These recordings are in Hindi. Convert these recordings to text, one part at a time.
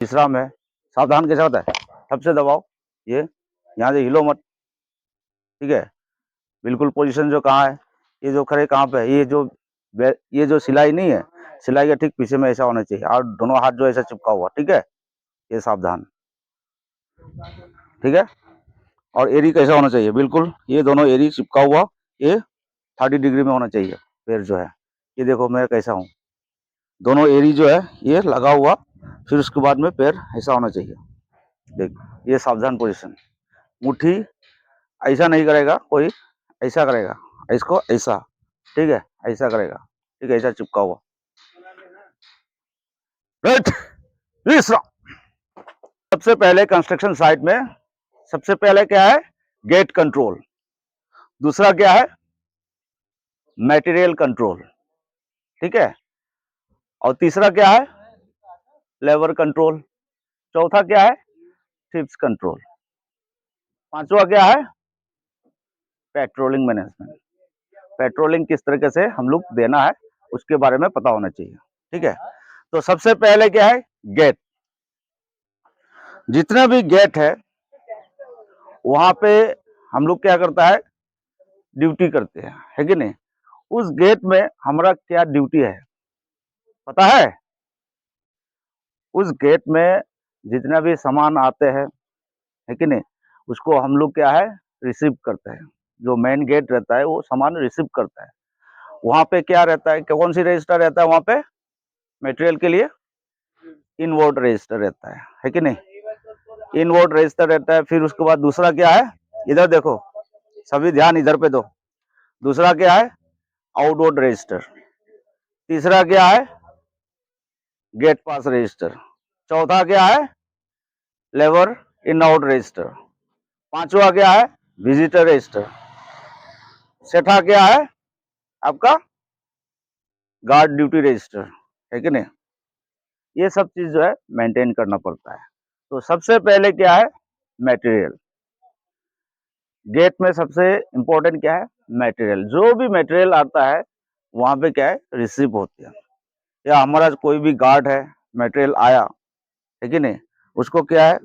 तीसरा में सावधान कैसा होता है, ठप से दबाओ, ये यहाँ से हिलो मत, ठीक है। बिल्कुल पोजीशन जो कहाँ है, ये जो खड़े कहाँ पे है, ये जो सिलाई नहीं है, सिलाई के ठीक पीछे में ऐसा होना चाहिए, और दोनों हाथ जो ऐसा चिपका हुआ, ठीक है, ये सावधान, ठीक है। और एरी कैसा होना चाहिए, बिल्कुल ये दोनों एरी चिपका हुआ, ये 30 डिग्री में होना चाहिए। पैर जो है, ये देखो मैं कैसा हूँ, दोनों एरी जो है ये लगा हुआ, फिर उसके बाद में पैर ऐसा होना चाहिए, देख, ये सावधान पोजीशन। मुट्ठी ऐसा नहीं करेगा कोई, ऐसा करेगा, इसको ऐसा, ठीक है, ऐसा करेगा, ठीक है, ऐसा चिपका हुआ, राइट। तीसरा, सबसे पहले कंस्ट्रक्शन साइट में सबसे पहले क्या है, गेट कंट्रोल, दूसरा क्या है, मटेरियल कंट्रोल, ठीक है, और तीसरा क्या है, लेबर कंट्रोल, चौथा क्या है, टिप्स कंट्रोल, पांचवा क्या है, पेट्रोलिंग मैनेजमेंट। पेट्रोलिंग किस तरीके से हम लोग देना है उसके बारे में पता होना चाहिए, ठीक है। तो सबसे पहले क्या है, गेट। जितना भी गेट है वहां पे हम लोग क्या करता है, ड्यूटी करते हैं, है कि नहीं। उस गेट में हमारा क्या ड्यूटी है पता है। उस गेट में जितना भी सामान आते हैं, है कि नहीं, उसको हम लोग क्या है, रिसीव करते हैं। जो मेन गेट रहता है वो सामान रिसीव करता है। वहां पे क्या रहता है, कौन सी रजिस्टर रहता है वहां पे, मटेरियल के लिए इनवर्ड रजिस्टर रहता है कि नहीं, इनवर्ड रजिस्टर रहता है। फिर उसके बाद दूसरा क्या है, इधर देखो, सभी ध्यान इधर पे दो, दूसरा क्या है, आउटवर्ड रजिस्टर, तीसरा क्या है, गेट पास रजिस्टर, चौथा क्या है, लेबर इन आउट रजिस्टर, पांचवा क्या है, विजिटर रजिस्टर, छठा क्या है आपका, गार्ड ड्यूटी रजिस्टर, है कि नहीं। ये सब चीज जो है मेंटेन करना पड़ता है। तो सबसे पहले क्या है, मटेरियल। गेट में सबसे इंपॉर्टेंट क्या है, मटेरियल। जो भी मटेरियल आता है वहां पे क्या है, रिसीव होती है। या हमारा कोई भी गार्ड है, मटेरियल आया, है कि नहीं, उसको क्या है,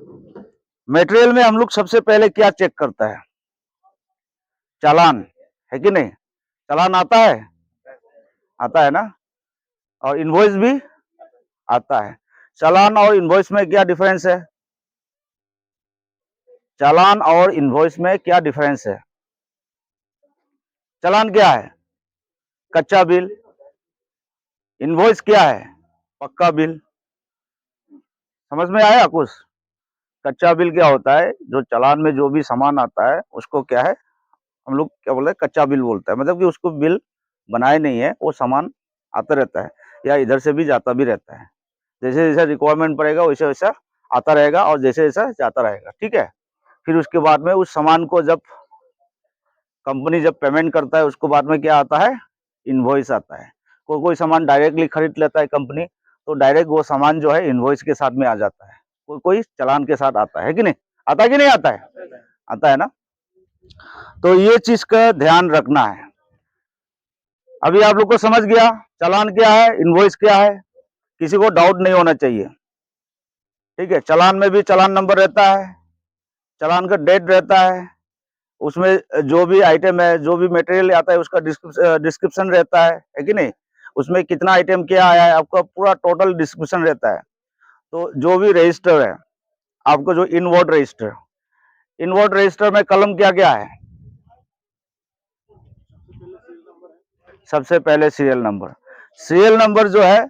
मटेरियल में हम लोग सबसे पहले क्या चेक करता है, चालान, है कि नहीं, चालान आता है ना, और इनवॉइस भी आता है। चालान और इनवॉइस में क्या डिफरेंस है, चालान और इनवॉइस में क्या डिफरेंस है। चालान क्या है, कच्चा बिल, इनवॉइस क्या है, पक्का बिल। समझ में आया कुछ। कच्चा बिल क्या होता है, जो चालान में जो भी सामान आता है उसको क्या है, हम लोग क्या बोलते हैं, कच्चा बिल बोलता है। मतलब कि उसको बिल बनाए नहीं है, वो सामान आता रहता है, या इधर से भी जाता भी रहता है। जैसे जैसे रिक्वायरमेंट पड़ेगा वैसे वैसा आता रहेगा, और जैसे जैसा जाता रहेगा, ठीक है। फिर उसके बाद में उस सामान को जब कंपनी जब पेमेंट करता है, उसके बाद में क्या आता है, इनवॉइस आता है। कोई कोई सामान डायरेक्टली खरीद लेता है कंपनी, तो डायरेक्ट वो सामान जो है इनवॉइस के साथ में आ जाता है, कोई कोई चालान के साथ आता है कि नहीं, आता है कि नहीं आता है, आता है ना। तो ये चीज का ध्यान रखना है। अभी आप लोग को समझ गया चालान क्या है, इनवॉइस क्या है, किसी को डाउट नहीं होना चाहिए, ठीक है। चालान में भी चालान नंबर रहता है, चालान का डेट रहता है, उसमें जो भी आइटम है, जो भी मटेरियल आता है उसका डिस्क्रिप्शन रहता है कि नहीं, उसमें कितना आइटम क्या आया है आपका पूरा टोटल डिस्क्रिप्शन रहता है। तो जो भी रजिस्टर है आपको, जो इनवर्ड रजिस्टर में कलम क्या क्या है, सबसे पहले सीरियल नंबर जो है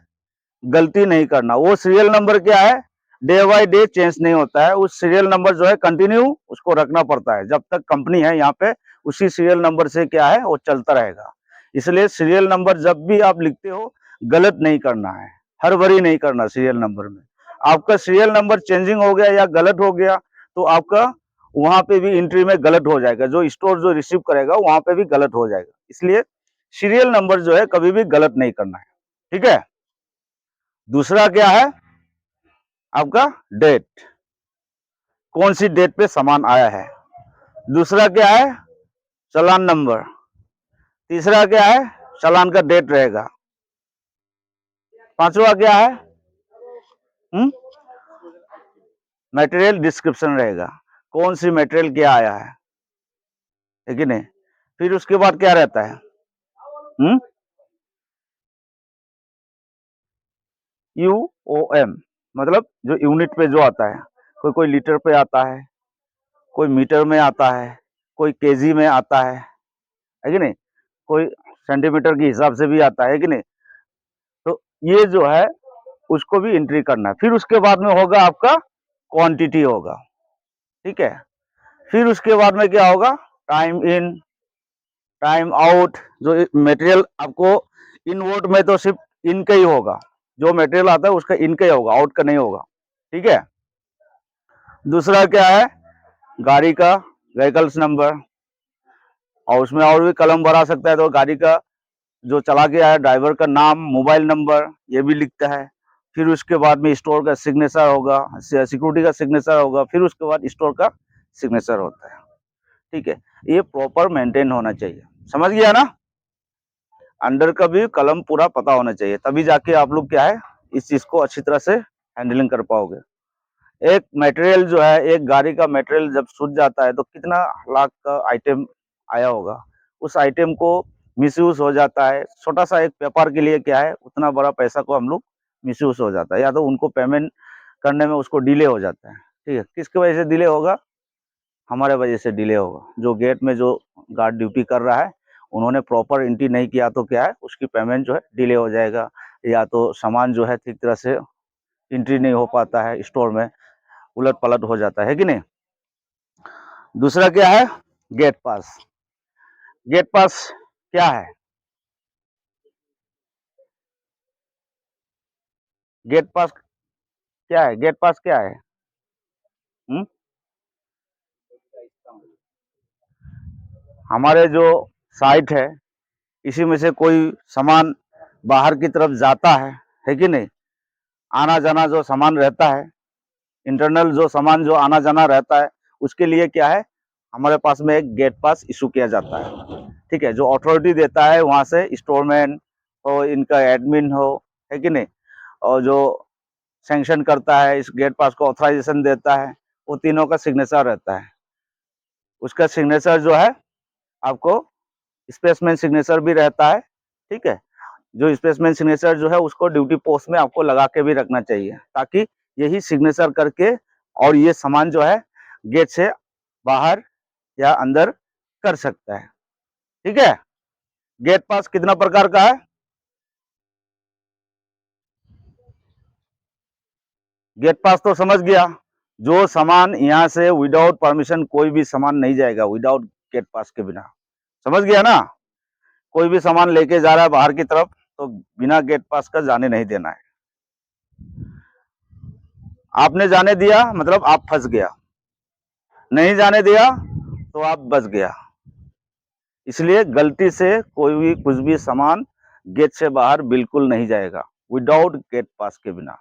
गलती नहीं करना। वो सीरियल नंबर क्या है, डे बाय डे चेंज नहीं होता है। उस सीरियल नंबर जो है कंटिन्यू उसको रखना पड़ता है, जब तक कंपनी है यहाँ पे उसी सीरियल नंबर से क्या है वो चलता रहेगा। इसलिए सीरियल नंबर जब भी आप लिखते हो गलत नहीं करना है, हड़बड़ी नहीं करना सीरियल नंबर में। आपका सीरियल नंबर चेंजिंग हो गया या गलत हो गया तो आपका वहां पे भी एंट्री में गलत हो जाएगा, जो स्टोर जो रिसीव करेगा वहां पे भी गलत हो जाएगा। इसलिए सीरियल नंबर जो है कभी भी गलत नहीं करना है, ठीक है। दूसरा क्या है आपका, डेट, कौन सी डेट पे सामान आया है। दूसरा क्या है, चालान नंबर। तीसरा क्या है, चालान का डेट रहेगा। पांचवा क्या है, मटेरियल डिस्क्रिप्शन रहेगा, कौन सी मटेरियल क्या आया है कि नहीं। फिर उसके बाद क्या रहता है, UOM, मतलब जो यूनिट पे जो आता है, कोई कोई लीटर पे आता है, कोई मीटर में आता है, कोई केजी में आता है कि नहीं, कोई सेंटीमीटर के हिसाब से भी आता है कि नहीं। तो ये जो है उसको भी एंट्री करना है। फिर उसके बाद में होगा आपका क्वांटिटी होगा, ठीक है। फिर उसके बाद में क्या होगा, टाइम इन, टाइम आउट। जो मटेरियल आपको इनवर्ड में तो सिर्फ इन का ही होगा, जो मटेरियल आता है उसका इन का ही होगा, आउट का नहीं होगा, ठीक है। दूसरा क्या है, गाड़ी का व्हीकल्स नंबर, और उसमें और भी कलम भरा सकता है, तो गाड़ी का जो चला गया है, ड्राइवर का नाम, मोबाइल नंबर, ये भी लिखता है। फिर उसके बाद में स्टोर का सिग्नेचर होगा, सिक्योरिटी का सिग्नेचर होगा, फिर उसके बाद स्टोर का सिग्नेचर होता है, ठीक है। ये प्रॉपर मेंटेन होना चाहिए, समझ गया ना। अंडर का भी कलम पूरा पता होना चाहिए, तभी जाके आप लोग क्या है इस चीज को अच्छी तरह से हैंडलिंग कर पाओगे। एक मटेरियल जो है, एक गाड़ी का मटेरियल जब सूझ जाता है तो कितना लाख का आइटम आया होगा, उस आइटम को मिसयूज हो जाता है। छोटा सा एक पेपर के लिए क्या है, उतना बड़ा पैसा को हम लोग मिसयूज हो जाता है, या तो उनको पेमेंट करने में उसको डिले हो जाता है, ठीक है। किसकी वजह से डिले होगा, हमारे वजह से डिले होगा। जो गेट में जो गार्ड ड्यूटी कर रहा है, उन्होंने प्रॉपर एंट्री नहीं किया तो क्या है उसकी पेमेंट जो है डिले हो जाएगा, या तो सामान जो है ठीक तरह से एंट्री नहीं हो पाता है स्टोर में, उलट पलट हो जाता है कि नहीं। दूसरा क्या है, गेट पास। गेट पास क्या है, गेट पास क्या है, गेट पास क्या है। हुँ? हमारे जो साइट है, इसी में से कोई सामान बाहर की तरफ जाता है कि नहीं। आना जाना जो सामान रहता है, इंटरनल जो सामान जो आना जाना रहता है, उसके लिए क्या है, हमारे पास में एक गेट पास इशू किया जाता है, ठीक है। जो अथॉरिटी देता है वहाँ से, स्टोरमैन हो, इनका एडमिन हो, है कि नहीं, और जो सैंक्शन करता है इस गेट पास को, ऑथराइजेशन देता है, वो तीनों का सिग्नेचर रहता है। उसका सिग्नेचर जो है आपको स्पेसमैन सिग्नेचर भी रहता है, ठीक है। जो स्पेसमैन सिग्नेचर जो है उसको ड्यूटी पोस्ट में आपको लगा के भी रखना चाहिए, ताकि यही सिग्नेचर करके और ये सामान जो है गेट से बाहर या अंदर कर सकता है, ठीक है। गेट पास कितना प्रकार का है, गेट पास तो समझ गया, जो सामान यहाँ से विदाउट परमिशन कोई भी सामान नहीं जाएगा, विदाउट गेट पास के बिना, समझ गया ना। कोई भी सामान लेके जा रहा है बाहर की तरफ तो बिना गेट पास का जाने नहीं देना है। आपने जाने दिया मतलब आप फंस गया, नहीं जाने दिया तो आप बच गया। इसलिए गलती से कोई भी कुछ भी सामान गेट से बाहर बिल्कुल नहीं जाएगा विदाउट गेट पास के बिना।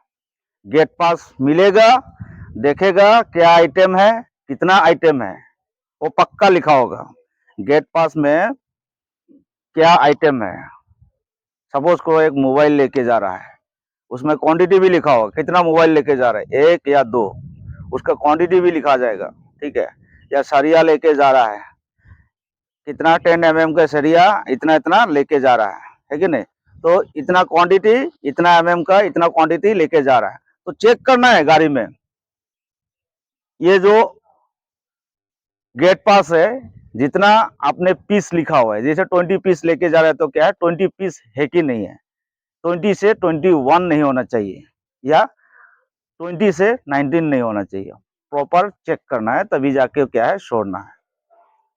गेट पास मिलेगा, देखेगा क्या आइटम है, कितना आइटम है, वो पक्का लिखा होगा गेट पास में क्या आइटम है। सपोज को एक मोबाइल लेके जा रहा है, उसमें क्वांटिटी भी लिखा होगा, कितना मोबाइल लेके जा रहा है, एक या दो, उसका क्वांटिटी भी लिखा जाएगा, ठीक है। या सरिया लेके जा रहा है, कितना 10 mm का सरिया इतना इतना लेके जा रहा है कि नहीं, तो इतना क्वांटिटी, इतना का इतना क्वांटिटी लेके जा रहा है, तो चेक करना है गाड़ी में। ये जो गेट पास है, जितना आपने पीस लिखा हुआ है, जैसे 20 पीस लेके जा रहा है तो क्या है 20 पीस है कि नहीं है, 20 से 21 नहीं होना चाहिए, या 20 से 19 नहीं होना चाहिए। प्रॉपर चेक करना है, तभी जाके क्या है छोड़ना है,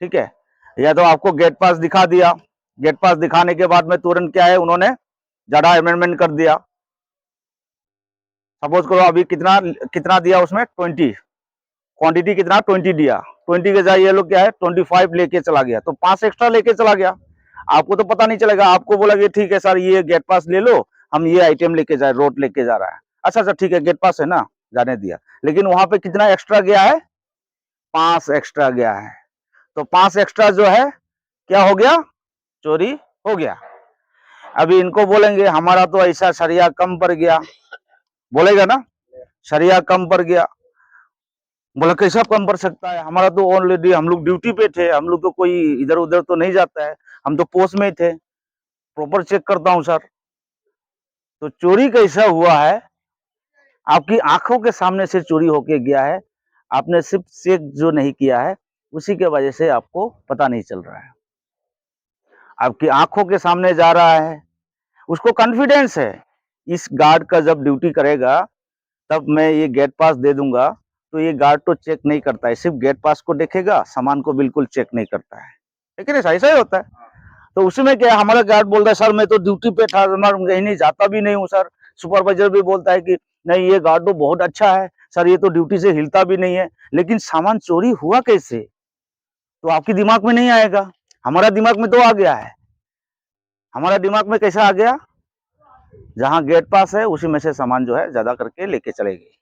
ठीक है। या तो आपको गेट पास दिखा दिया, गेट पास दिखाने के बाद में तुरंत क्या है उन्होंने ज्यादा अमेंडमेंट कर दिया। सपोज करो अभी कितना कितना दिया उसमें 20, क्वांटिटी कितना 20 दिया, 20 के जाए ये लोग क्या है 25 लेके चला गया, तो 5 एक्स्ट्रा लेके चला गया। आपको तो पता नहीं चलेगा, आपको बोला कि ठीक है सर ये गेट पास ले लो, हम ये आइटम लेके जाए, रोड लेके जा रहा है, अच्छा अच्छा ठीक है गेट पास है ना, जाने दिया। लेकिन वहां पे कितना एक्स्ट्रा गया है, 5 एक्स्ट्रा गया है, तो 5 एक्स्ट्रा जो है क्या हो गया, चोरी हो गया। अभी इनको बोलेंगे हमारा तो ऐसा सरिया कम पड़ गया, बोलेगा ना, सरिया कम पड़ गया, बोला कैसा कम पड़ सकता है, हमारा तो ऑलरेडी हम लोग ड्यूटी पे थे, हम लोग तो कोई इधर उधर तो नहीं जाता है, हम तो पोस्ट में ही थे, प्रॉपर चेक करता हूँ सर। तो चोरी कैसा हुआ है, आपकी आंखों के सामने से चोरी होके गया है, आपने सिर्फ चेक जो नहीं किया है उसी के वजह से आपको पता नहीं चल रहा है। आपकी आंखों के सामने जा रहा है, उसको कॉन्फिडेंस है इस गार्ड का जब ड्यूटी करेगा तब मैं ये गेट पास दे दूंगा, तो ये गार्ड तो चेक नहीं करता है, सिर्फ गेट पास को देखेगा, सामान को बिल्कुल चेक नहीं करता है, लेकिन ऐसा ही होता है। तो उसमें क्या है, हमारा गार्ड बोलता है सर मैं तो ड्यूटी पे था, मैं कहीं नहीं जाता भी नहीं हूँ सर। सुपरवाइजर भी बोलता है कि नहीं ये गार्ड तो बहुत अच्छा है सर, ये तो ड्यूटी से हिलता भी नहीं है, लेकिन सामान चोरी हुआ कैसे, तो आपके दिमाग में नहीं आएगा, हमारा दिमाग में तो आ गया है। हमारा दिमाग में कैसा आ गया, जहाँ गेट पास है उसी में से सामान जो है ज्यादा करके लेके चलेगी।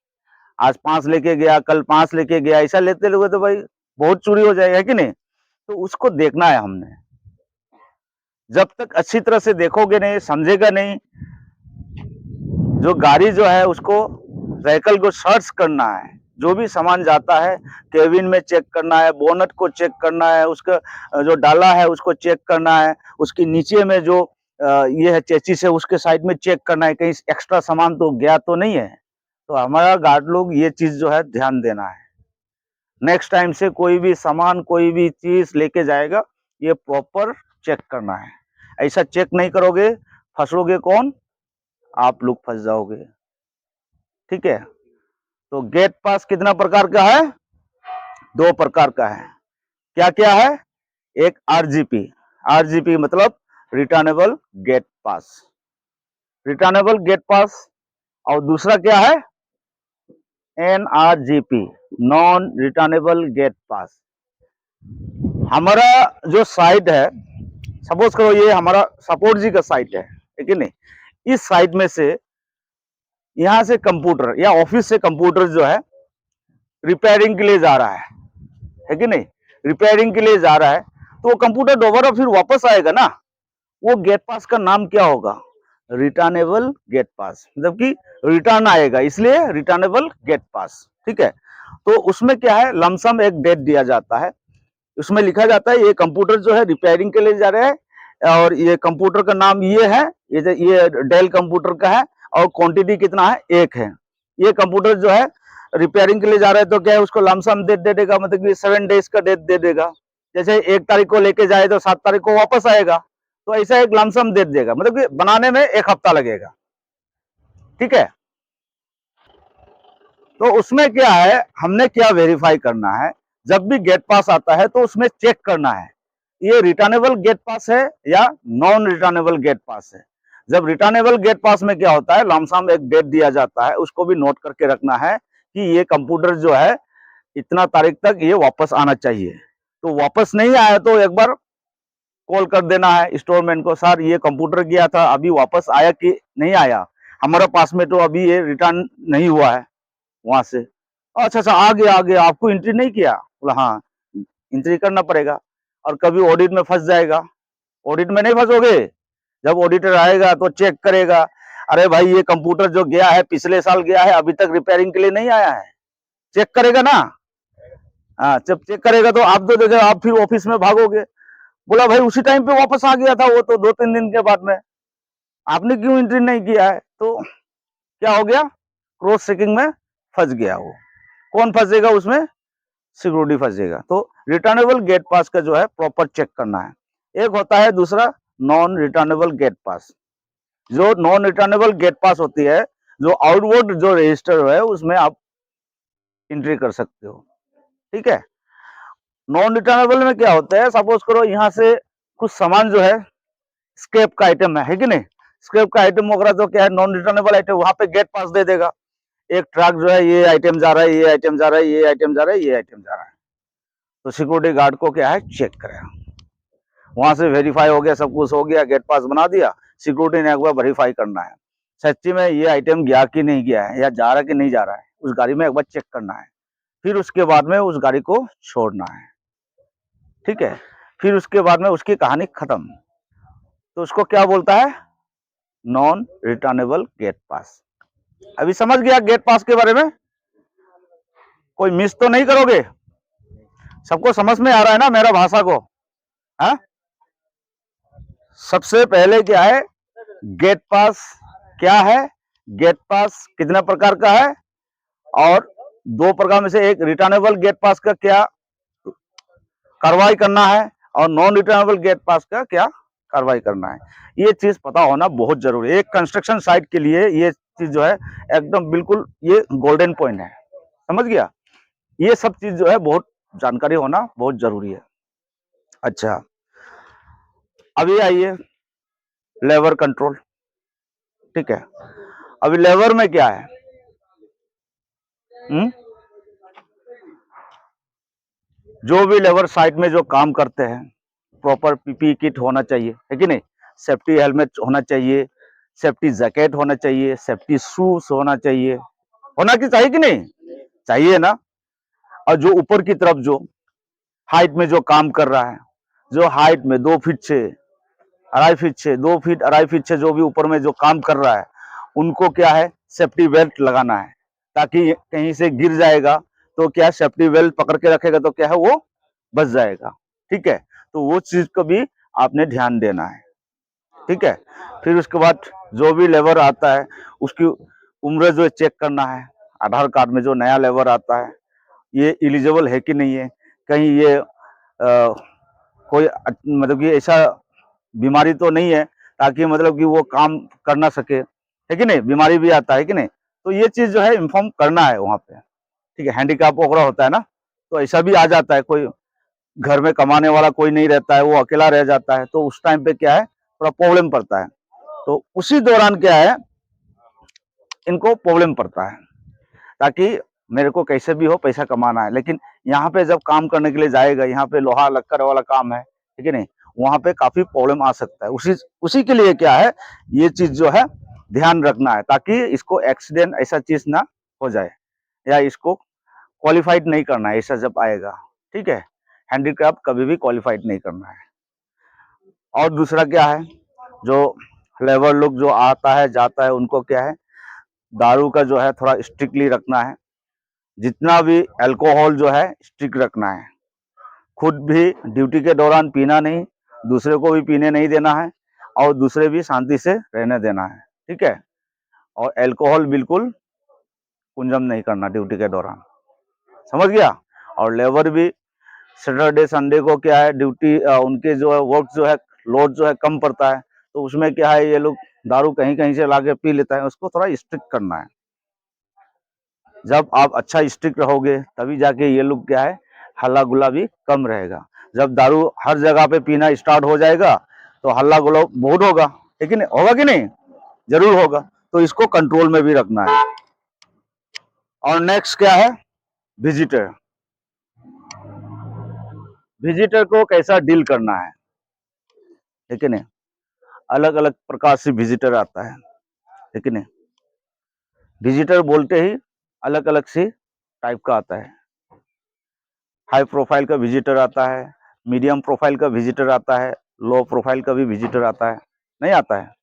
आज 5 लेके गया, कल 5 लेके गया, ऐसा लेते लोगे तो भाई बहुत चोरी हो जाएगा, है कि नहीं। तो उसको देखना है हमने, जब तक अच्छी तरह से देखोगे नहीं, समझेगा नहीं, जो गाड़ी जो है उसको व्हीकल को सर्च करना है, जो भी सामान जाता है केबिन में चेक करना है, बोनट को चेक करना है, उसका जो डाला है उसको चेक करना है, उसके नीचे में जो ये है चेचिस है उसके साइड में चेक करना है, कहीं एक्स्ट्रा सामान तो गया तो नहीं है। तो हमारा गार्ड लोग ये चीज जो है ध्यान देना है, नेक्स्ट टाइम से कोई भी सामान कोई भी चीज लेके जाएगा ये प्रॉपर चेक करना है। ऐसा चेक नहीं करोगे फंसोगे कौन, आप लोग फंस जाओगे। ठीक है, तो गेट पास कितना प्रकार का है, 2 प्रकार का है। क्या क्या है, एक आरजीपी, आरजीपी मतलब रिटर्नेबल गेट पास, रिटर्नेबल गेट पास, और दूसरा क्या है एनआरजीपी, नॉन रिटर्नेबल गेट पास। हमारा जो साइट है, सपोज करो ये हमारा सपोर्ट जी का साइट है कि नहीं, इस साइट में से यहां से कंप्यूटर या ऑफिस से कंप्यूटर जो है रिपेयरिंग के लिए जा रहा है कि नहीं, रिपेयरिंग के लिए जा रहा है, तो वो कंप्यूटर दोबारा फिर वापस आएगा ना, वो गेट पास का नाम क्या होगा, रिटर्नेबल गेट पास, मतलब कि रिटर्न आएगा इसलिए रिटर्नेबल गेट पास। ठीक है, तो उसमें क्या है, लमसम एक डेट दिया जाता है, उसमें लिखा जाता है ये कंप्यूटर जो है रिपेयरिंग के लिए जा रहे हैं और ये कंप्यूटर का नाम ये है, ये डेल कंप्यूटर का है और क्वांटिटी कितना है, 1 है। ये कंप्यूटर जो है रिपेयरिंग के लिए जा रहे हैं तो क्या है उसको लमसम डेट दे देगा, मतलब कि 7 डेज का डेट दे देगा। जैसे 1 तारीख को लेके जाए तो 7 तारीख को वापस आएगा, तो ऐसा एक लमसम डेट देगा, मतलब कि बनाने में 1 हफ्ता लगेगा। ठीक है, तो उसमें क्या है, हमने क्या वेरीफाई करना है, जब भी गेट पास आता है तो उसमें चेक करना है ये रिटर्नेबल गेट पास है या नॉन रिटर्नेबल गेट पास है। जब रिटर्नेबल गेट पास में क्या होता है, लमसम एक डेट दिया जाता है, उसको भी नोट करके रखना है कि ये कंप्यूटर जो है इतना तारीख तक ये वापस आना चाहिए। तो वापस नहीं आया तो एक बार कॉल कर देना है स्टोरमैन को, सर ये कंप्यूटर गया था अभी वापस आया कि नहीं आया, हमारे पास में तो अभी ये रिटर्न नहीं हुआ है वहां से। अच्छा अच्छा आ गया आपको एंट्री नहीं किया, बोला हाँ एंट्री करना पड़ेगा, और कभी ऑडिट में फंस जाएगा। ऑडिट में नहीं फंसोगे, जब ऑडिटर आएगा तो चेक करेगा, अरे भाई ये कंप्यूटर जो गया है पिछले साल गया है अभी तक रिपेयरिंग के लिए नहीं आया है, चेक करेगा ना। हाँ, जब चेक करेगा तो आप तो देखो आप फिर ऑफिस में भागोगे, बोला भाई उसी टाइम पे वापस आ गया था वो तो 2-3 दिन के बाद में, आपने क्यों एंट्री नहीं किया है। तो क्या हो गया, क्रॉस चेकिंग में फंस गया वो। कौन फंसेगा उसमें, सिक्योरिटी फंसेगा। तो रिटर्नेबल गेट पास का जो है प्रॉपर चेक करना है। एक होता है दूसरा नॉन रिटर्नेबल गेट पास, जो नॉन रिटर्नेबल गेट पास होती है, जो आउटवर्ड जो रजिस्टर है उसमें आप एंट्री कर सकते हो। ठीक है, नॉन रिटर्नेबल में क्या होता है, सपोज करो यहाँ से कुछ सामान जो है स्क्रैप का आइटम है कि नहीं, स्क्रैप का आइटम वगैरह तो क्या है नॉन रिटर्नेबल आइटम, वहां पे गेट पास दे देगा, एक ट्रक जो है ये आइटम जा रहा है, ये आइटम जा रहा है, ये आइटम जा रहा है, ये आइटम जा रहा है, तो सिक्योरिटी गार्ड को क्या है चेक करेगा, वहां से वेरीफाई हो गया, सब कुछ हो गया, गेट पास बना दिया, सिक्योरिटी ने एक बार वेरीफाई करना है सच्ची में ये आइटम गया कि नहीं गया है, या जा रहा है कि नहीं जा रहा है, उस गाड़ी में एक बार चेक करना है, फिर उसके बाद में उस गाड़ी को छोड़ना है। ठीक है, फिर उसके बाद में उसकी कहानी खत्म। तो उसको क्या बोलता है, नॉन रिटर्नेबल गेट पास। अभी समझ गया गेट पास के बारे में। कोई मिस तो नहीं करोगे? सबको समझ में आ रहा है ना मेरा भाषा को? हाँ, सबसे पहले क्या है, गेट पास क्या है, गेट पास कितने प्रकार का है, और दो प्रकार में से एक रिटर्नेबल गेट पास का क्या कार्रवाई करना है, और नॉन रिटर्नेबल गेट पास का क्या कार्रवाई करना है। ये चीज पता होना बहुत जरूरी है। एक कंस्ट्रक्शन साइट के लिए ये चीज जो है एकदम बिल्कुल ये गोल्डन पॉइंट है, समझ गया? ये सब चीज जो है बहुत जानकारी होना बहुत जरूरी है। अच्छा, अभी आइए लेबर कंट्रोल। ठीक है, अभी लेबर में क्या है? जो भी लेबर साइट में जो काम करते हैं, प्रॉपर पीपी किट होना चाहिए, है कि नहीं? सेफ्टी हेलमेट होना चाहिए, सेफ्टी जैकेट होना चाहिए, सेफ्टी शूज होना चाहिए, होना कि चाहिए कि नहीं चाहिए ना? और जो ऊपर की तरफ जो हाइट में जो काम कर रहा है, जो हाइट में 2 फीट से 2.5 फीट से 2 फीट 2.5 फीट से जो भी ऊपर में जो काम कर रहा है, उनको क्या है, सेफ्टी बेल्ट लगाना है, ताकि कहीं से गिर जाएगा तो क्या सेफ्टी बेल्ट पकड़ के रखेगा तो क्या है वो बच जाएगा। ठीक है, तो वो चीज को भी आपने ध्यान देना है। ठीक है, फिर उसके बाद जो भी लेबर आता है उसकी उम्र जो चेक करना है। आधार कार्ड में जो नया लेबर आता है ये एलिजिबल है कि नहीं है, कहीं ये कोई मतलब कि ऐसा बीमारी तो नहीं है ताकि मतलब कि वो काम कर ना सके, है कि नहीं? बीमारी भी आता है कि नहीं? तो ये चीज जो है इन्फॉर्म करना है वहां पे। ठीक है, हैंडीकैप वगैरह होता है ना, तो ऐसा भी आ जाता है, कोई घर में कमाने वाला कोई नहीं रहता है, वो अकेला रह जाता है, तो उस टाइम पे क्या है थोड़ा प्रॉब्लम पड़ता है। तो उसी दौरान क्या है इनको प्रॉब्लम पड़ता है, ताकि मेरे को कैसे भी हो पैसा कमाना है, लेकिन यहाँ पे जब काम करने के लिए जाएगा, यहाँ पे लोहा लक्कर वाला काम है, ठीक है नहीं? वहां पे काफी प्रॉब्लम आ सकता है। उसी उसी के लिए क्या है ये चीज जो है ध्यान रखना है, ताकि इसको एक्सीडेंट ऐसा चीज ना हो जाए, या इसको क्वालिफाइड नहीं करना है ऐसा जब आएगा। ठीक है, हैंडीक्राफ्ट कभी भी क्वालिफाइड नहीं करना है। और दूसरा क्या है, जो लेबर लोग जो आता है जाता है उनको क्या है दारू का जो है थोड़ा स्ट्रिक्टली रखना है। जितना भी अल्कोहल जो है स्ट्रिक्ट रखना है। खुद भी ड्यूटी के दौरान पीना नहीं, दूसरे को भी पीने नहीं देना है, और दूसरे भी शांति से रहने देना है। ठीक है, और अल्कोहल बिल्कुल कुंजम नहीं करना ड्यूटी के दौरान, समझ गया? और लेबर भी सैटरडे संडे को क्या है ड्यूटी उनके जो है वर्क जो है लोड जो है कम पड़ता है, तो उसमें क्या है ये लोग दारू कहीं कहीं से लाके पी लेता है, उसको थोड़ा स्ट्रिक्ट करना है। जब आप अच्छा स्ट्रिक्ट रहोगे तभी जाके ये लोग क्या है हल्ला गुल्ला भी कम रहेगा। जब दारू हर जगह पे पीना स्टार्ट हो जाएगा तो हल्ला गुल्ला बहुत होगा, ठीक है? होगा कि नहीं? जरूर होगा। तो इसको कंट्रोल में भी रखना है। और नेक्स्ट क्या है, विजिटर। विजिटर को कैसा डील करना है, ठीक है नहीं? अलग अलग प्रकार से विजिटर आता है, ठीक है नहीं? विजिटर बोलते ही अलग अलग सी टाइप का आता है। हाई प्रोफाइल का विजिटर आता है, मीडियम प्रोफाइल का विजिटर आता है, लो प्रोफाइल का भी विजिटर आता है, नहीं आता है?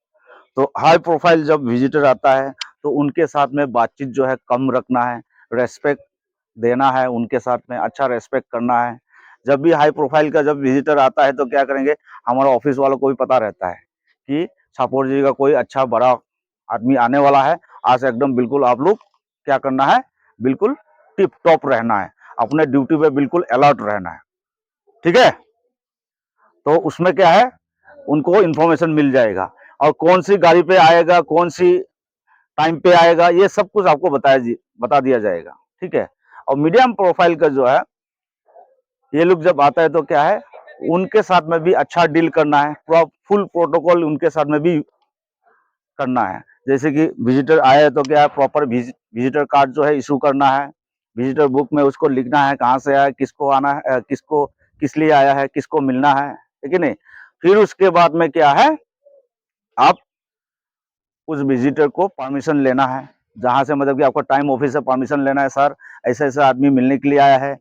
तो हाई प्रोफाइल जब विजिटर आता है तो उनके साथ में बातचीत जो है कम रखना है, रेस्पेक्ट देना है, उनके साथ में अच्छा रेस्पेक्ट करना है। जब भी हाई प्रोफाइल का जब विजिटर आता है तो क्या करेंगे, हमारा ऑफिस वालों को भी पता रहता है कि सपोज जी का कोई अच्छा बड़ा आदमी आने वाला है, आज एकदम बिल्कुल आप लोग क्या करना है, बिल्कुल टिप टॉप रहना है, अपने ड्यूटी पे बिल्कुल अलर्ट रहना है। ठीक है, तो उसमें क्या है उनको इंफॉर्मेशन मिल जाएगा, और कौन सी गाड़ी पे आएगा, कौन सी टाइम पे आएगा, ये सब कुछ आपको बता दिया जाएगा। ठीक है, और मीडियम प्रोफाइल का जो है ये लोग जब आता है तो क्या है उनके साथ में भी अच्छा डील करना है, पूरा फुल प्रोटोकॉल उनके साथ में भी करना है। जैसे कि विजिटर आए तो क्या है प्रॉपर विजिटर कार्ड जो है इशू करना है, विजिटर बुक में उसको लिखना है कहाँ से आया, किसको आना है, किसको किस लिए आया है, किसको मिलना है, ठीक है नहीं? फिर उसके बाद में क्या है आप उस विजिटर को परमिशन लेना है, जहां से मतलब कि आपको टाइम ऑफिस से परमिशन लेना है, सर ऐसा ऐसा आदमी मिलने के लिए आया है,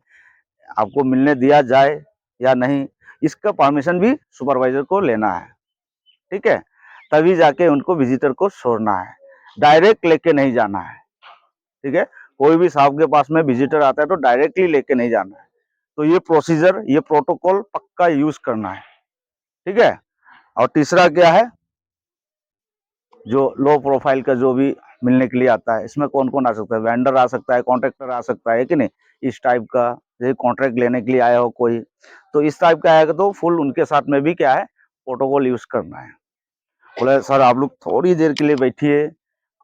आपको मिलने दिया जाए या नहीं, इसका परमिशन भी सुपरवाइजर को लेना है। ठीक है, तभी जाके उनको विजिटर को छोड़ना है, डायरेक्ट लेके नहीं जाना है। ठीक है, कोई भी साहब के पास में विजिटर आता है तो डायरेक्टली लेके नहीं जाना है। तो ये प्रोसीजर, ये प्रोटोकॉल पक्का यूज करना है, ठीक है। और तीसरा क्या है, जो लो प्रोफाइल का जो भी मिलने के लिए आता है, इसमें कौन कौन आ सकता है, वेंडर आ सकता है, कॉन्ट्रैक्टर आ सकता है कि नहीं, इस टाइप का, जैसे कॉन्ट्रैक्ट लेने के लिए आया हो कोई, तो इस टाइप का आएगा तो फुल उनके साथ में भी क्या है, प्रोटोकॉल यूज करना है। बोले सर आप लोग थोड़ी देर के लिए बैठिए,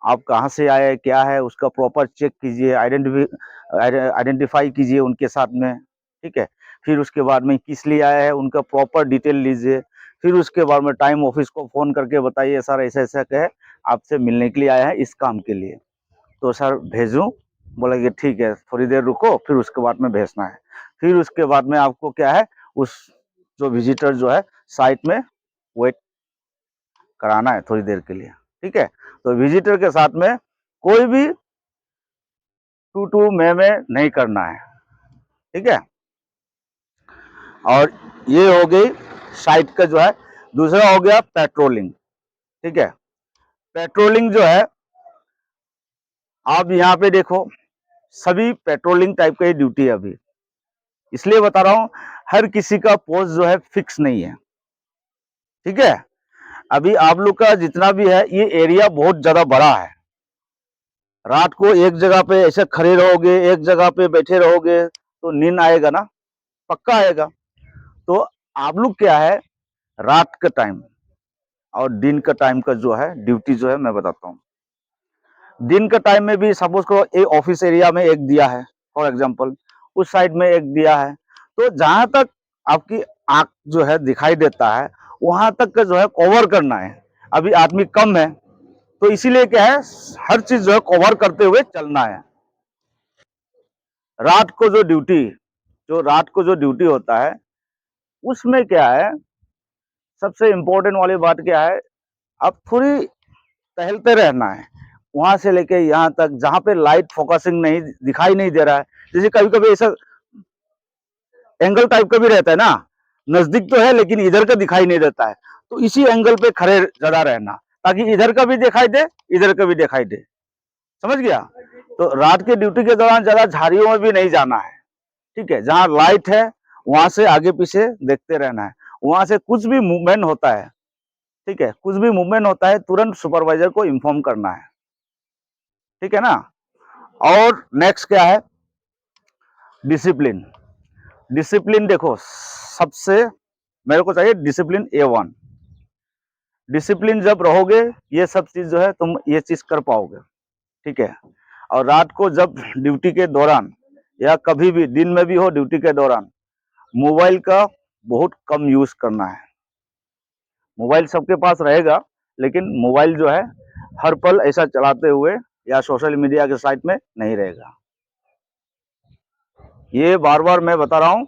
आप कहाँ से आए, क्या है, उसका प्रॉपर चेक कीजिए, आइडेंटिफाई कीजिए उनके साथ में, ठीक है। फिर उसके बाद में किस लिए आया है उनका प्रॉपर डिटेल लीजिए। फिर उसके बाद में टाइम ऑफिस को फ़ोन करके बताइए सर ऐसा ऐसा है, आपसे मिलने के लिए आया है इस काम के लिए, तो सर भेजूँ? बोला कि ठीक है, थोड़ी देर रुको, फिर उसके बाद में भेजना है। फिर उसके बाद में आपको क्या है, उस जो विजिटर जो है साइट में वेट कराना है थोड़ी देर के लिए, ठीक है। तो विजिटर के साथ में कोई भी टू टू में नहीं करना है, ठीक है। और ये हो गई साइट का जो है। दूसरा हो गया पेट्रोलिंग, ठीक है। पेट्रोलिंग जो है, आप यहाँ पे देखो सभी पेट्रोलिंग टाइप का ही ड्यूटी है अभी, इसलिए बता रहा हूँ, हर किसी का पोस्ट जो है फिक्स नहीं है, ठीक है। अभी आप लोग का जितना भी है ये एरिया बहुत ज्यादा बड़ा है, रात को एक जगह पे ऐसे खड़े रहोगे, एक जगह पे बैठे रहोगे तो नींद आएगा ना, पक्का आएगा। तो आप लोग क्या है, रात का टाइम और दिन का टाइम का जो है ड्यूटी जो है मैं बताता हूँ। दिन का टाइम में भी सपोज करो एक ऑफिस एरिया में एक दिया है, फॉर एग्जांपल उस साइड में एक दिया है, तो जहां तक आपकी आंख जो है दिखाई देता है वहां तक का जो है कवर करना है। अभी आदमी कम है तो इसीलिए क्या है, हर चीज जो है कवर करते हुए चलना है। रात को जो ड्यूटी, जो रात को जो ड्यूटी होता है उसमें क्या है, सबसे इंपॉर्टेंट वाली बात क्या है, आप थोड़ी टहलते रहना है वहां से लेके यहाँ तक जहां पे लाइट फोकसिंग नहीं दिखाई नहीं दे रहा है। जैसे कभी कभी ऐसा एंगल टाइप का भी रहता है ना, नजदीक तो है लेकिन इधर का दिखाई नहीं देता है, तो इसी एंगल पे खड़े ज्यादा रहना, ताकि इधर का भी दिखाई दे, इधर का भी दिखाई दे, समझ गया। तो रात के ड्यूटी के दौरान ज्यादा झाड़ियों में भी नहीं जाना है, ठीक है। जहां लाइट है वहां से आगे पीछे देखते रहना है, वहां से कुछ भी मूवमेंट होता है, ठीक है, कुछ भी मूवमेंट होता है तुरंत सुपरवाइजर को इन्फॉर्म करना है, ठीक है ना। और नेक्स्ट क्या है, डिसिप्लिन। डिसिप्लिन देखो सबसे मेरे को चाहिए डिसिप्लिन A1। डिसिप्लिन जब रहोगे ये सब चीज जो है तुम ये चीज कर पाओगे, ठीक है। और रात को जब ड्यूटी के दौरान या कभी भी दिन में भी हो ड्यूटी के दौरान मोबाइल का बहुत कम यूज करना है। मोबाइल सबके पास रहेगा लेकिन मोबाइल जो है हर पल ऐसा चलाते हुए या सोशल मीडिया के साइट में नहीं रहेगा। ये बार बार मैं बता रहा हूँ,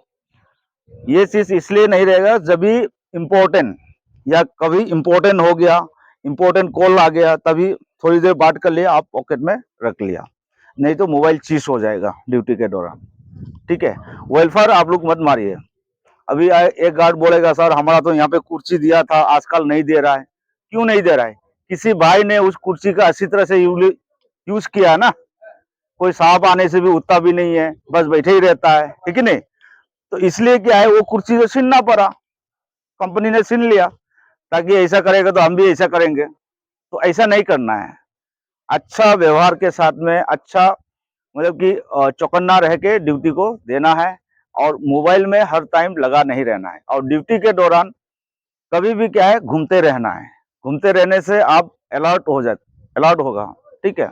ये चीज इसलिए नहीं रहेगा जब भी इम्पोर्टेंट या कभी इम्पोर्टेंट हो गया, इम्पोर्टेंट कॉल आ गया, तभी थोड़ी देर बात कर लिया, आप पॉकेट में रख लिया, नहीं तो मोबाइल चीज हो जाएगा ड्यूटी के दौरान, ठीक है। वेलफेयर आप लोग मत मारिए। अभी एक गार्ड बोलेगा सर हमारा तो यहाँ पे कुर्सी दिया था आजकल नहीं दे रहा है, क्यों नहीं दे रहा है, किसी भाई ने उस कुर्सी का अच्छी तरह से यूज किया है ना, कोई साहब आने से भी उठता भी नहीं है, बस बैठे ही रहता है कि नहीं। तो इसलिए क्या है, वो कुर्सी को छीनना पड़ा, कंपनी ने छीन लिया, ताकि ऐसा करेगा तो हम भी ऐसा करेंगे। तो ऐसा नहीं करना है, अच्छा व्यवहार के साथ में, अच्छा मतलब कि चौकन्ना रह के ड्यूटी को देना है, और मोबाइल में हर टाइम लगा नहीं रहना है। और ड्यूटी के दौरान कभी भी क्या है, घूमते रहना है, घूमते रहने से आप अलर्ट होगा, ठीक है।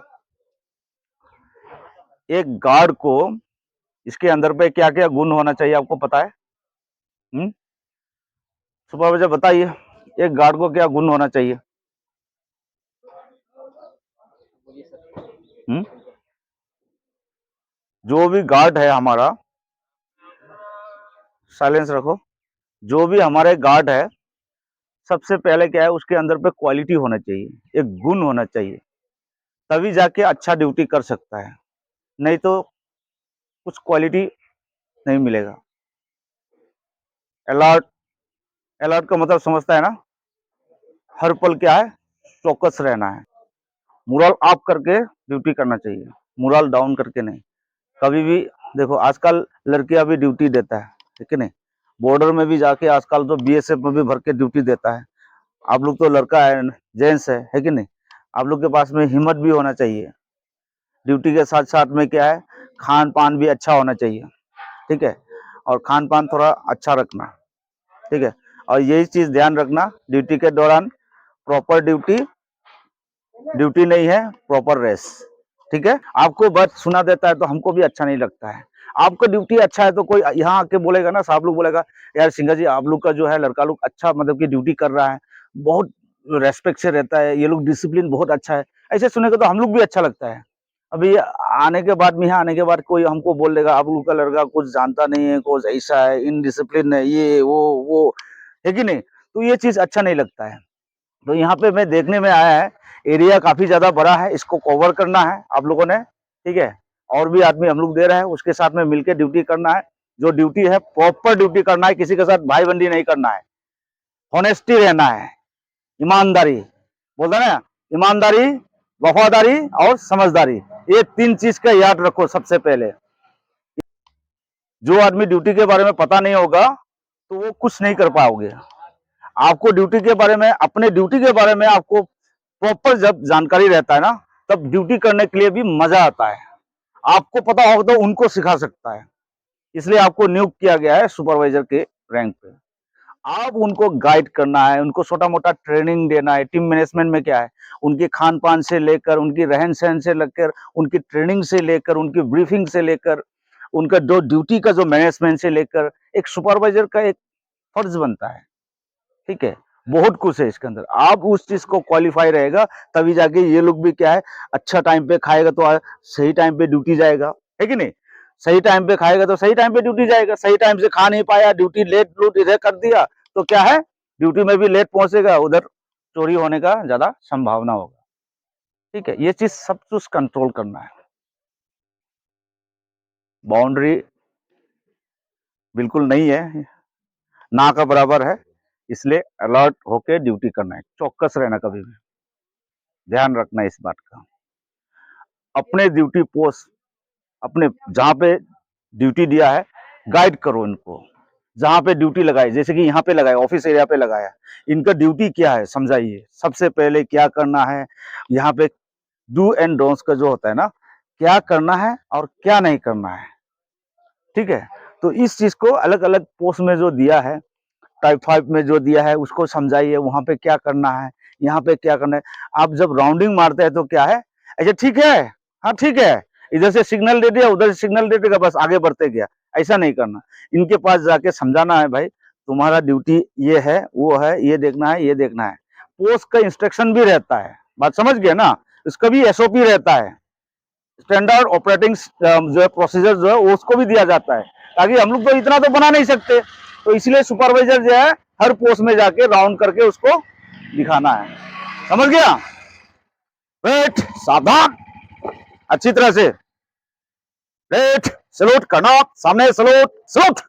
एक गार्ड को इसके अंदर पे क्या क्या गुण होना चाहिए आपको पता है? सुपरवाइजर बताइए, एक गार्ड को क्या गुण होना चाहिए? हम्म जो भी गार्ड है हमारा, साइलेंस रखो, जो भी हमारे गार्ड है सबसे पहले क्या है, उसके अंदर पे क्वालिटी होना चाहिए, एक गुण होना चाहिए, तभी जाके अच्छा ड्यूटी कर सकता है, नहीं तो कुछ क्वालिटी नहीं मिलेगा। अलर्ट, अलर्ट का मतलब समझता है ना, हर पल क्या है, चौकस रहना है, मोरल अप करके ड्यूटी करना चाहिए, मोरल डाउन करके नहीं, कभी भी देखो आजकल लड़कियां भी ड्यूटी देता है, ठीक है नहीं, बॉर्डर में भी जाके आजकल तो बीएसएफ में भी भर के ड्यूटी देता है। आप लोग तो लड़का है, जेंट्स है कि नहीं, आप लोग के पास में हिम्मत भी होना चाहिए। ड्यूटी के साथ साथ में क्या है, खान पान भी अच्छा होना चाहिए, ठीक है, और खान पान थोड़ा अच्छा रखना, ठीक है, और यही चीज ध्यान रखना ड्यूटी के दौरान, प्रॉपर ड्यूटी, ड्यूटी नहीं है प्रॉपर रेस्ट, ठीक है। आपको बस सुना देता है तो हमको भी अच्छा नहीं लगता है। आपका ड्यूटी अच्छा है तो कोई यहाँ आके बोलेगा ना, साहब लोग बोलेगा यार सिंघा जी आप लोग का जो है लड़का लोग अच्छा मतलब कि ड्यूटी कर रहा है, बहुत रेस्पेक्ट से रहता है, ये लोग डिसिप्लिन बहुत अच्छा है, ऐसे सुनेगा तो हम लोग भी अच्छा लगता है। अभी आने के बाद में, यहाँ आने के बाद कोई हमको बोल देगा आप लोग का लड़का कुछ जानता नहीं है, कुछ ऐसा है, इनडिसिप्लिन है, ये वो है कि नहीं, तो ये चीज अच्छा नहीं लगता है। तो यहाँ पे मैं देखने में आया है, एरिया काफी ज्यादा बड़ा है, इसको कवर करना है आप लोगों ने, ठीक है, और भी आदमी हम लोग दे रहे हैं, उसके साथ में मिलकर ड्यूटी करना है। जो ड्यूटी है प्रॉपर ड्यूटी करना है, किसी के साथ भाई बंदी नहीं करना है, ऑनेस्टी रहना है, ईमानदारी बोलता है ना, ईमानदारी, वफादारी और समझदारी, ये तीन चीज का याद रखो सबसे पहले। जो आदमी ड्यूटी के बारे में पता नहीं होगा तो वो कुछ नहीं कर पाओगे। आपको ड्यूटी के बारे में, अपने ड्यूटी के बारे में आपको प्रॉपर जब जानकारी रहता है ना, तब ड्यूटी करने के लिए भी मजा आता है। आपको पता होगा तो उनको सिखा सकता है, इसलिए आपको नियुक्त किया गया है सुपरवाइजर के रैंक पे। आप उनको गाइड करना है, उनको छोटा मोटा ट्रेनिंग देना है। टीम मैनेजमेंट में क्या है, उनके खान पान से लेकर, उनकी रहन सहन से लेकर, उनकी ट्रेनिंग से लेकर, उनकी ब्रीफिंग से लेकर, उनका जो ड्यूटी का जो मैनेजमेंट से लेकर, एक सुपरवाइजर का एक फर्ज बनता है, ठीक है, बहुत कुछ है इसके अंदर। आप उस चीज को क्वालिफाई रहेगा तभी जाके ये लोग भी क्या है, अच्छा टाइम पे खाएगा तो सही टाइम पे ड्यूटी जाएगा, है कि नहीं, सही टाइम पे खाएगा तो सही टाइम पे ड्यूटी जाएगा। सही टाइम से खा नहीं पाया, ड्यूटी लेट लूट इधर कर दिया तो क्या है, ड्यूटी में भी लेट पहुंचेगा, उधर चोरी होने का ज्यादा संभावना होगा, ठीक है। ये चीज सब कुछ कंट्रोल करना है। बाउंड्री बिल्कुल नहीं है, ना का बराबर है, इसलिए अलर्ट होके ड्यूटी करना है, चौकस रहना, कभी भी ध्यान रखना इस बात का। अपने ड्यूटी पोस्ट, अपने जहाँ पे ड्यूटी दिया है गाइड करो इनको, जहाँ पे ड्यूटी लगाए, जैसे कि यहाँ पे लगाए, ऑफिस एरिया पे लगाया, इनका ड्यूटी क्या है समझाइए, सबसे पहले क्या करना है, यहाँ पे डू एंड डोंट्स का जो होता है ना, क्या करना है और क्या नहीं करना है, ठीक है। तो इस चीज को अलग अलग पोस्ट में जो दिया है, टाइप 5 में जो दिया है उसको समझाइए, वहां पे क्या करना है, यहाँ पे क्या करना है। आप जब राउंडिंग मारते हैं तो क्या है, अच्छा ठीक है, हाँ ठीक है, इधर से सिग्नल दे दिया, उधर से सिग्नल दे देगा, बस आगे बढ़ते गया, ऐसा नहीं करना। इनके पास जाके समझाना है, भाई तुम्हारा ड्यूटी ये है, वो है, ये देखना है, ये देखना है। पोस्ट का इंस्ट्रक्शन भी रहता है, बात समझ गया ना, इसका भी एसओपी रहता है, स्टैंडर्ड ऑपरेटिंग जो है प्रोसीजर जो है उसको भी दिया जाता है, ताकि हम लोग तो इतना तो बना नहीं सकते, तो इसलिए सुपरवाइजर जो है हर पोस्ट में जाके राउंड करके उसको दिखाना है, समझ गया। वेट, सावधान, अच्छी तरह से, वेट, सलूट करना, सामने सलूट, सलूट।